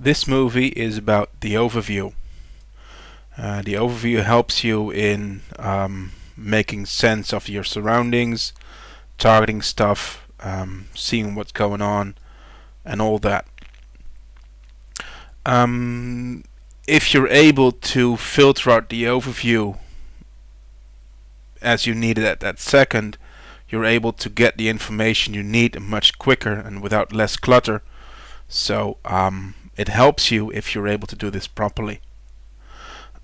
This movie is about the overview. The overview helps you in making sense of your surroundings, targeting stuff, seeing what's going on, and all that. If you're able to filter out the overview as you need it at that second, you're able to get the information you need much quicker and without less clutter. So it helps you if you're able to do this properly.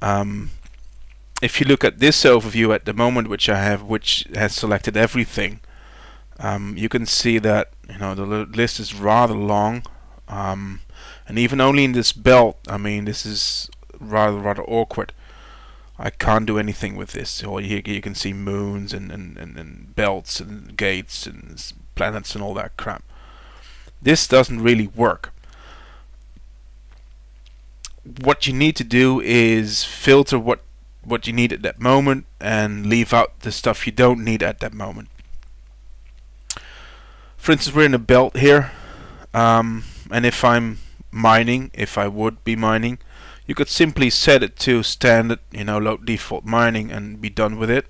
If you look at this overview at the moment, which I have, which has selected everything, you can see that the list is rather long, and even only in this belt, I mean, this is rather awkward. I can't do anything with this. So here you can see moons and belts and gates and planets and all that crap. This doesn't really work. What you need to do is filter what you need at that moment and leave out the stuff you don't need at that moment. For instance, we're in a belt here, and if I'm mining, if I would be mining, you could simply set it to standard, load default mining and be done with it.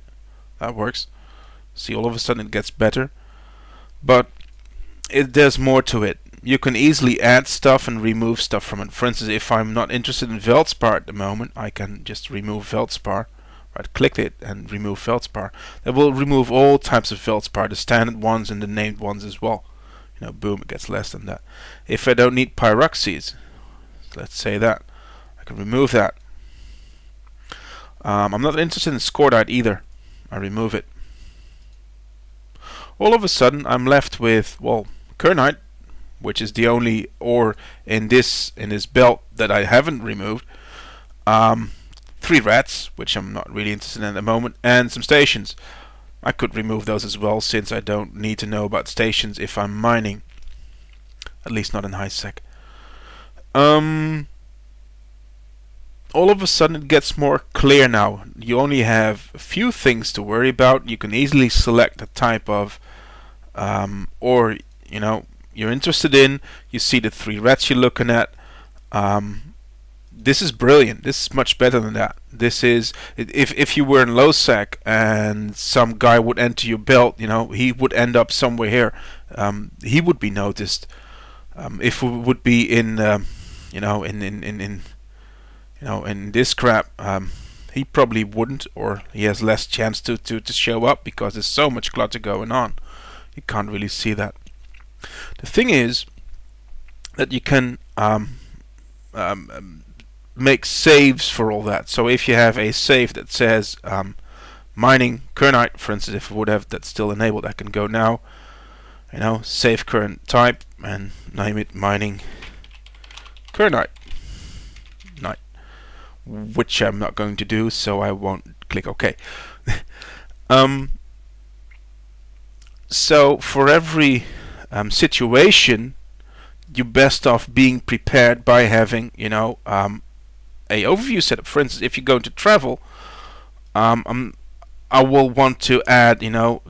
That works. See, all of a sudden it gets better, but there's more to it. You can easily add stuff and remove stuff from it. For instance, if I'm not interested in Veldspar at the moment, I can just remove Veldspar. Right click it and remove Veldspar. That will remove all types of Veldspar, the standard ones and the named ones as well. Boom, it gets less than that. If I don't need pyroxes, let's say that, I can remove that. I'm not interested in Scordite either. I remove it. All of a sudden I'm left with, well, Kernite, which is the only ore in this belt that I haven't removed. 3 rats, which I'm not really interested in at the moment, and some stations. I could remove those as well, since I don't need to know about stations if I'm mining. At least not in high sec. All of a sudden it gets more clear now. You only have a few things to worry about. You can easily select the type of ore you're interested in. You see the 3 rats you're looking at. This is brilliant. This is much better than that. This is, if you were in low sec and some guy would enter your belt, he would end up somewhere here. He would be noticed. If we would be in in this crap, he probably wouldn't, or he has less chance to show up because there's so much clutter going on. You can't really see that. The thing is that you can make saves for all that. So if you have a save that says mining Kernite, for instance, if I would have that still enabled, I can go now, save current type and name it mining Kernite, which I'm not going to do, so I won't click OK. So for every situation, you're best off being prepared by having a overview setup. For instance, if you're going to travel, I will want to add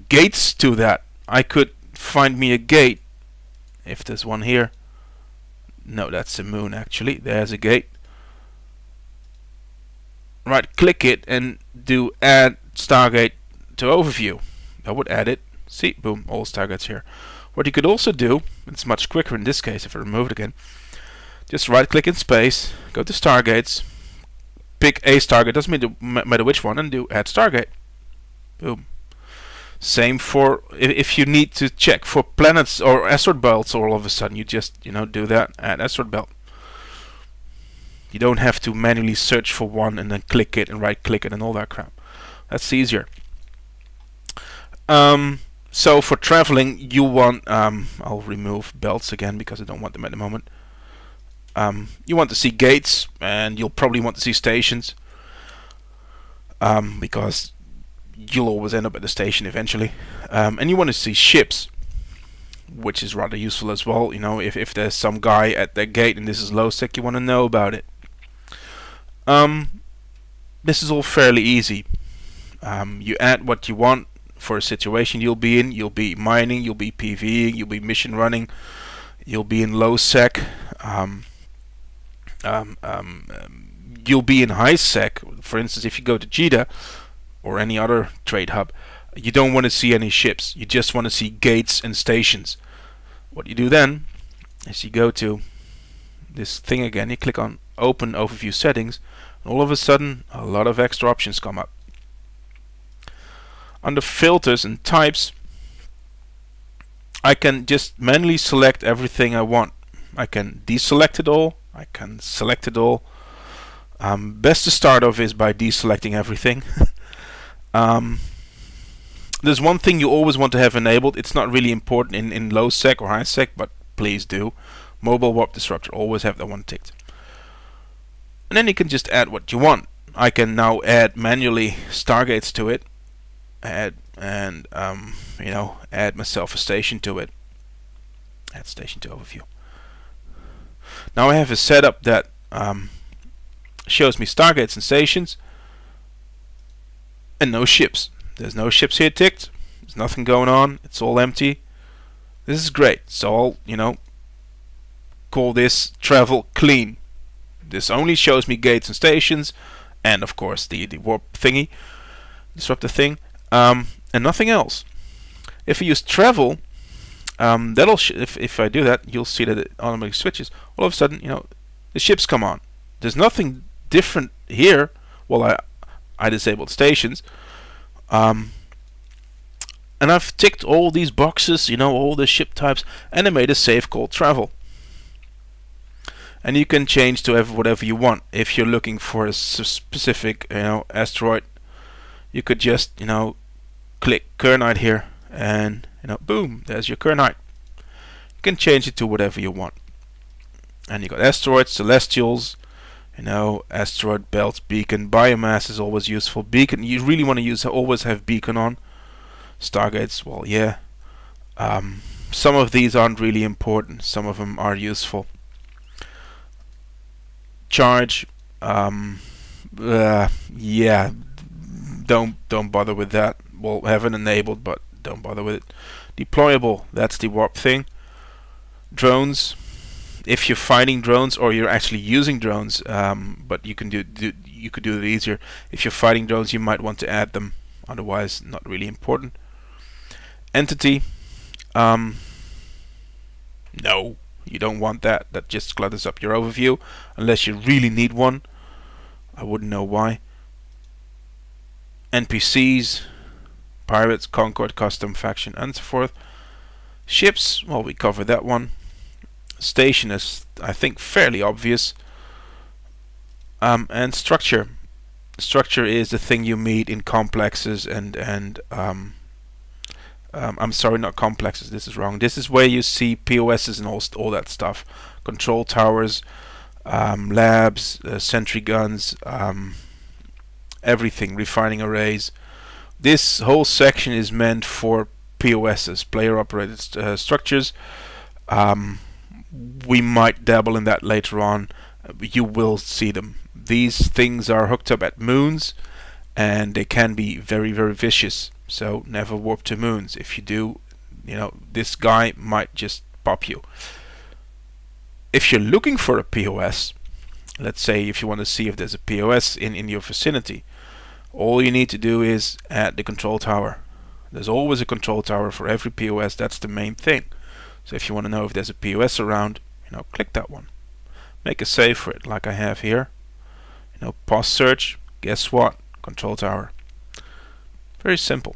gates to that. I could find me a gate, if there's one here. No, that's a moon actually. There's a gate. Right click it and do add Stargate to overview. I would add it. See, boom, all Stargates here. What you could also do, it's much quicker in this case if I remove it again, just right click in space, go to Stargates, pick a Stargate, doesn't matter which one, and do add Stargate. Boom. Same for if you need to check for planets or asteroid belts, all of a sudden you just do that, add asteroid belt. You don't have to manually search for one and then click it and right click it and all that crap. That's easier. So for traveling, you want I'll remove belts again because I don't want them at the moment. You want to see gates, and you'll probably want to see stations, because you'll always end up at the station eventually. And you want to see ships, which is rather useful as well. If there's some guy at the gate and this is low sec, you want to know about it. This is all fairly easy. You add what you want for a situation you'll be in. You'll be mining, you'll be PvEing, you'll be mission running, you'll be in low sec. you'll be in high sec. For instance, if you go to JITA or any other trade hub, you don't want to see any ships. You just want to see gates and stations. What you do then is you go to this thing again, you click on Open Overview Settings, and all of a sudden a lot of extra options come up. Under Filters and Types, I can just manually select everything I want. I can deselect it all, I can select it all. Best to start off is by deselecting everything. There's one thing you always want to have enabled. It's not really important in low sec or high sec, but please do. Mobile warp disruptor, always have that one ticked. And then you can just add what you want. I can now add manually stargates to it, add myself a station to it. Add station to overview. Now I have a setup that shows me stargates and stations, and no ships. There's no ships here ticked. There's nothing going on. It's all empty. This is great. So I'll call this travel clean. This only shows me gates and stations, and of course the warp thingy, disruptor thing, and nothing else. If I use travel, that'll if I do that, you'll see that it automatically switches. All of a sudden, the ships come on. There's nothing different here. Well, I disabled stations, and I've ticked all these boxes, all the ship types, and I made a save called travel. And you can change to whatever you want. If you're looking for a specific, asteroid, you could just, click Kernite here, and boom, there's your Kernite. You can change it to whatever you want. And you got asteroids, celestials, asteroid belts, beacon, biomass is always useful. Beacon, you really want to always have beacon on. Stargates, well, yeah. Some of these aren't really important. Some of them are useful. Charge, yeah, don't bother with that. We'll have it enabled, but don't bother with it. Deployable, that's the warp thing. Drones, if you're fighting drones or you're actually using drones, but you could do it easier. If you're fighting drones, you might want to add them. Otherwise, not really important. Entity, no. You don't want that. That just clutters up your overview unless you really need one. I wouldn't know why. NPCs, pirates, Concord, custom, faction, and so forth. Ships, well, we covered that one. Station is, I think, fairly obvious. And structure. Structure is the thing you meet in complexes and I'm sorry, not complexes, this is wrong. This is where you see POSs and all that stuff. Control towers, labs, sentry guns, everything, refining arrays. This whole section is meant for POSs, player operated structures. We might dabble in that later on. You will see them. These things are hooked up at moons, and they can be very, very vicious. So never warp to moons. If you do, this guy might just pop you. If you're looking for a POS, let's say if you want to see if there's a POS in your vicinity, all you need to do is add the control tower. There's always a control tower for every POS. That's the main thing. So if you want to know if there's a POS around, click that one. Make a save for it, like I have here. Pause search. Guess what? Control tower. Very simple.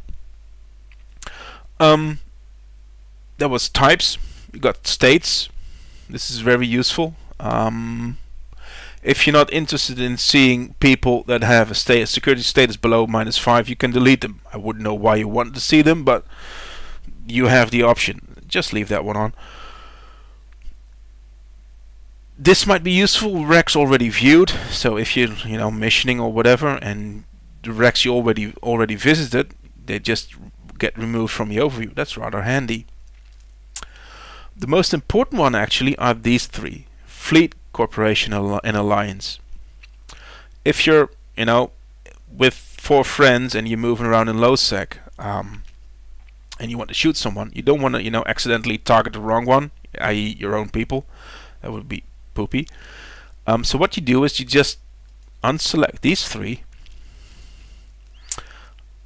There was types. You got states. This is very useful. If you're not interested in seeing people that have a security status below -5, you can delete them. I wouldn't know why you want to see them, but you have the option. Just leave that one on. This might be useful. Wrecks already viewed. So if you're missioning or whatever, and the wrecks you already visited, they just get removed from the overview. That's rather handy. The most important one actually are these three: Fleet, Corporation, and Alliance. If you're with 4 friends and you're moving around in low sec, and you want to shoot someone, you don't want to accidentally target the wrong one, i.e. your own people. That would be poopy. So what you do is you just unselect these three,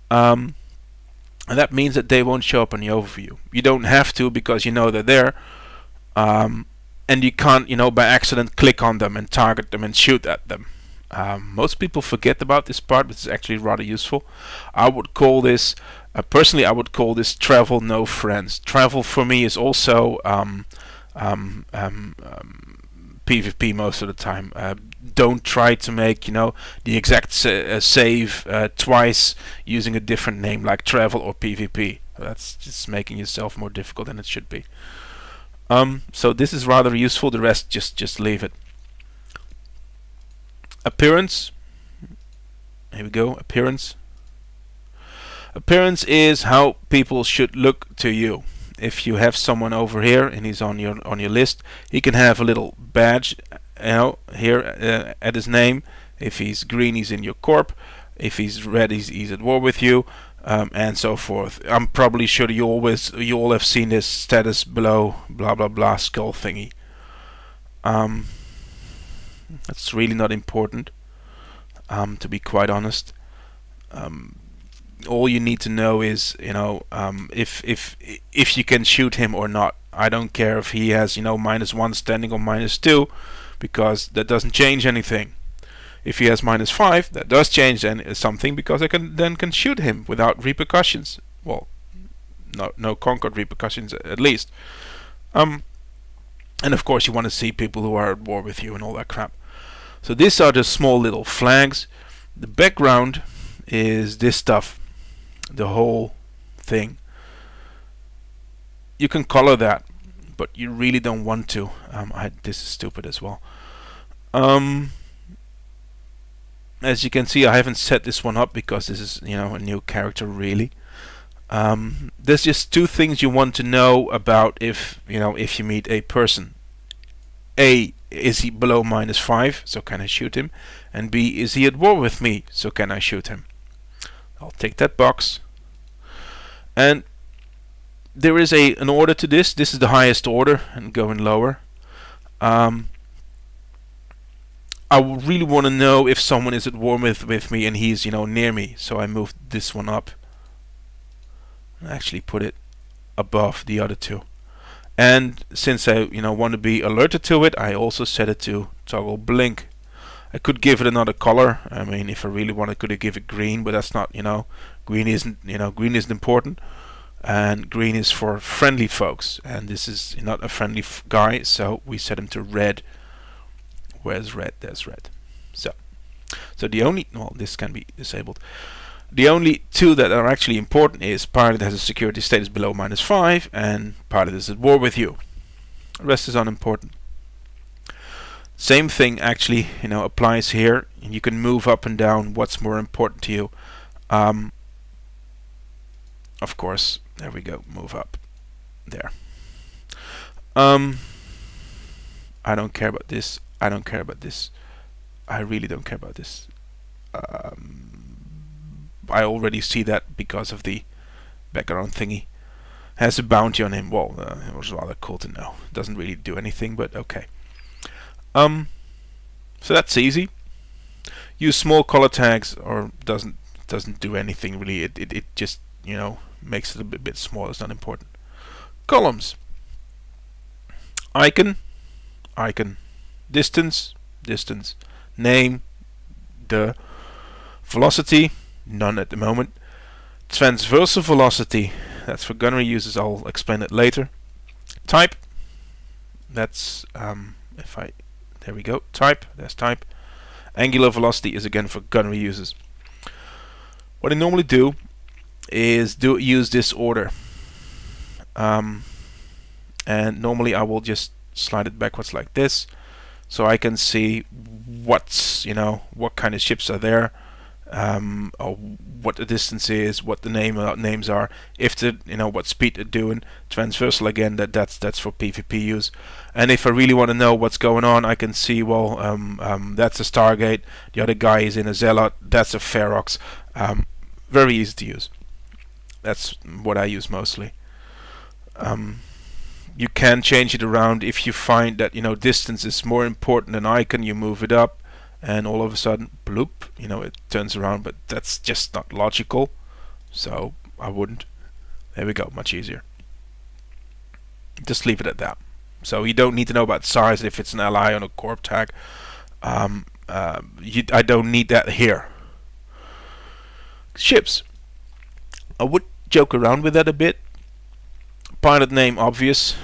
and that means that they won't show up on the overview. You don't have to, because you know they're there, and you can't, by accident click on them and target them and shoot at them. Most people forget about this part, but it's actually rather useful. I would call this, personally, I would call this travel no friends. Travel for me is also PvP most of the time. Don't try to make the exact save twice using a different name like travel or PvP. That's just making yourself more difficult than it should be. So this is rather useful. The rest just leave it. Appearance. Here we go. Appearance. Appearance is how people should look to you. If you have someone over here and he's on your list, he can have a little badge, here at his name. If he's green, he's in your corp. If he's red, he's at war with you, and so forth. I'm probably sure you all have seen this status below, blah blah blah skull thingy. That's really not important, to be quite honest. All you need to know is if you can shoot him or not. I don't care if he has -1 standing or -2, because that doesn't change anything. If he has -5, that does change something, because I can shoot him without repercussions. Well, no concrete repercussions at least. And of course you want to see people who are at war with you and all that crap. So these are the small little flags. The background is this stuff, the whole thing. You can color that, but you really don't want to. This is stupid as well. As you can see, I haven't set this one up because this is a new character really. There's just two things you want to know about if you meet a person. A, is he below -5, so can I shoot him? And B, is he at war with me, so can I shoot him? I'll take that box. And there is an order to this. This is the highest order, and going lower. I would really want to know if someone is at war with me and he's near me, so I moved this one up. I actually put it above the other two. And since I want to be alerted to it, I also set it to toggle blink. I could give it another color. I mean, if I really wanted, I could give it green, but that's not, green isn't important, and green is for friendly folks, and this is not a friendly guy, so we set him to red. Where's red? There's red. So the only, this can be disabled. The only two that are actually important is pilot has a security status below -5 and pilot is at war with you. The rest is unimportant. Same thing actually applies here, and you can move up and down what's more important to you. Of course, there we go, move up there. I don't care about this. I don't care about this. I really don't care about this. I already see that because of the background thingy. Has a bounty on him. Well, it was rather cool to know. Doesn't really do anything, but okay. So that's easy. Use small color tags, or doesn't do anything really. It just makes it a bit smaller. It's not important. Columns. Icon. Distance. Name. The velocity. None at the moment. Transversal velocity. That's for gunnery users. I'll explain it later. Type. That's there we go. Type. There's type. Angular velocity is again for gunnery users. What I normally do is use this order, and normally I will just slide it backwards like this, so I can see what's what kind of ships are there, or what the distance is, what the names are, if the what speed they're doing. Transversal again, that's for PvP use. And if I really want to know what's going on, I can see, well, that's a Stargate, the other guy is in a Zealot, that's a Ferox. Very easy to use. That's what I use mostly. You can change it around if you find that distance is more important than icon. You move it up, and all of a sudden, bloop, it turns around. But that's just not logical, so I wouldn't. There we go, much easier. Just leave it at that. So you don't need to know about size if it's an li on a corp tag. I don't need that here. Ships. I would joke around with that a bit. Pilot name obvious.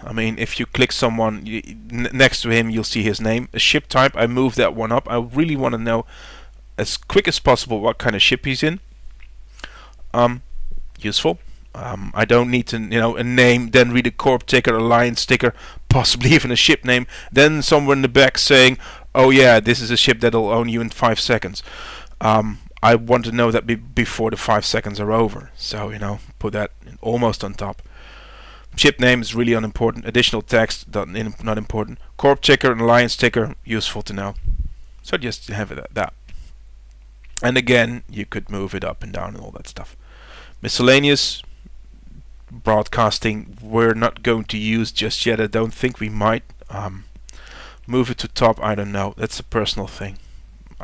I mean, if you click someone next to him, you'll see his name. A ship type, I moved that one up. I really want to know as quick as possible what kind of ship he's in. Useful. I don't need to, a name, then read a corp ticker, a line sticker, possibly even a ship name, then somewhere in the back saying, oh yeah, this is a ship that'll own you in 5 seconds. I want to know that before the 5 seconds are over. So, put that almost on top. Ship name is really unimportant. Additional text, not important. Corp ticker and line sticker, useful to know. So just have it at that. And again, you could move it up and down and all that stuff. Miscellaneous. Broadcasting we're not going to use just yet. I don't think we might. Move it to top, I don't know. That's a personal thing.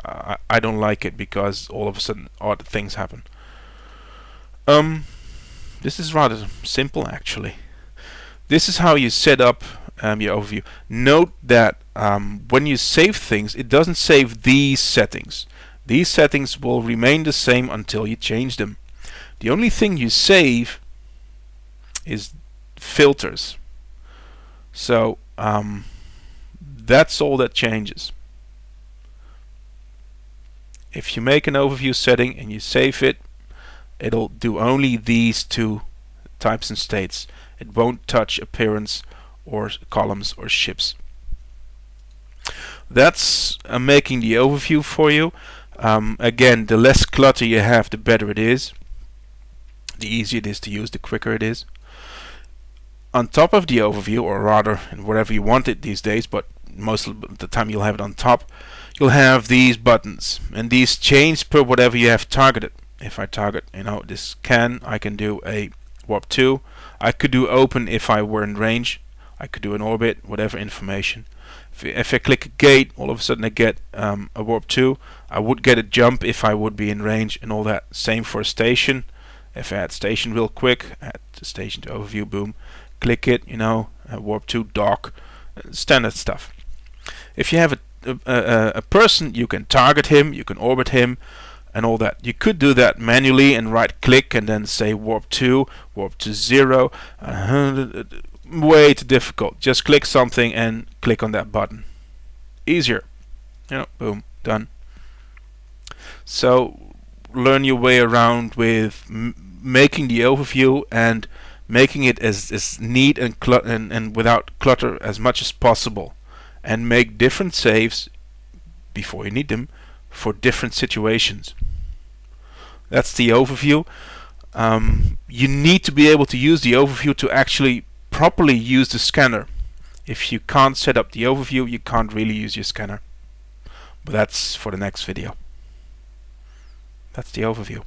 I don't like it because all of a sudden odd things happen. This is rather simple actually. This is how you set up your overview. Note that when you save things, it doesn't save these settings. These settings will remain the same until you change them. The only thing you save is filters. So that's all that changes. If you make an overview setting and you save it, it'll do only these two types and states. It won't touch appearance or columns or ships. That's making the overview for you. Again, the less clutter you have, the better it is. The easier it is to use, the quicker it is. On top of the overview, or rather wherever you want it these days, but most of the time you'll have it on top, you'll have these buttons, and these change per whatever you have targeted. If I target this scan, I can do a warp 2. I could do open if I were in range. I could do an orbit, whatever information. If I click a gate, all of a sudden I get a warp 2. I would get a jump if I would be in range and all that. Same for a station. If I add station real quick, add the station to overview, boom. Click it, warp 2, dock, standard stuff. If you have a person, you can target him, you can orbit him, and all that. You could do that manually and right click and then say warp to 0. Way too difficult. Just click something and click on that button. Easier. Boom, done. So learn your way around with making the overview and making it as neat and without clutter as much as possible, and make different saves before you need them for different situations. That's the overview. You need to be able to use the overview to actually properly use the scanner. If you can't set up the overview, you can't really use your scanner. But that's for the next video. That's the overview.